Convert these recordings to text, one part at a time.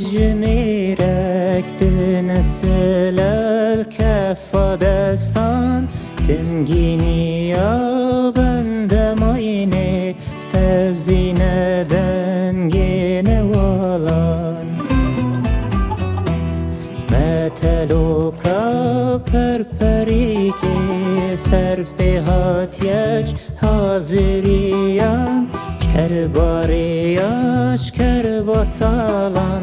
جمیرک دنسل الکف دستان تنگینی بند ماینه تفزین دنگین والان متلوکا پرپری که سر به هاتیش حاضریان کرباریاش کربا سالان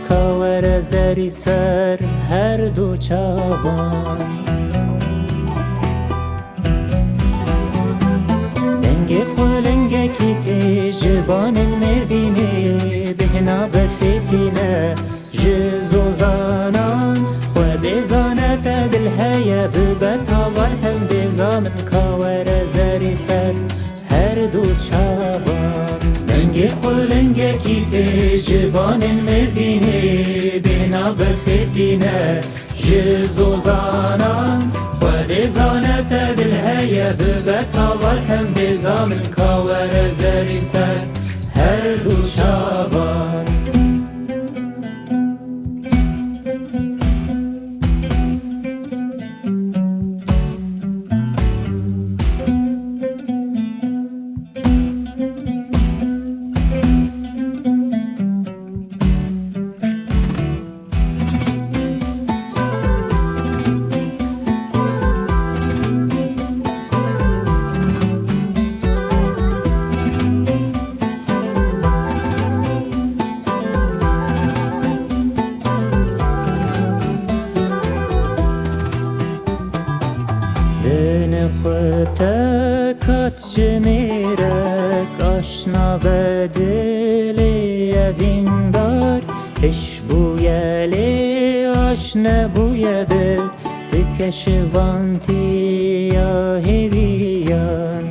کاور زری سر هر دو چاوان دنگ قلنگ کتی جبان المردینه بهنا بفتیله جزوزانان خود بزانت دل هیا ببتا والهم بزامن کاور زری سر هر دو چاوان دنگ قلنگ کتی جبان المردینه بهنا بفتینه جزوزانان خود بزانت دل هیا ببتا والهم بزامن کاور زری سر هر دو چاوان خودت کات جمیرک آشنا به دلی ویندار اش بویلی آشنا بوی دل دکش وانتی یا هیویان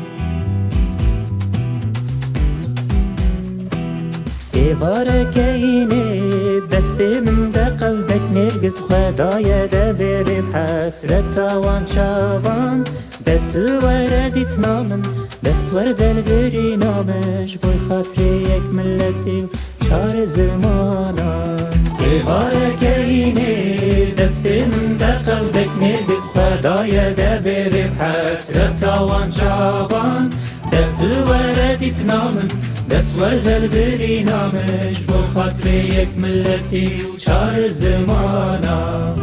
ایواره که اینه دستی من ده قودک نرگز خدای ده بریم حسرت وان چاوان دتو وردیت نامن دست وردل بری نامش بوی خاطری یک ملتی و چار زمانان ایواره که اینه دستی من ده قودک نرگز خدای ده بریم حسرت وان چاوان دتو وردیت نامن دست وردل بری نامش بوی خاطری یک ملتی و چار زمانان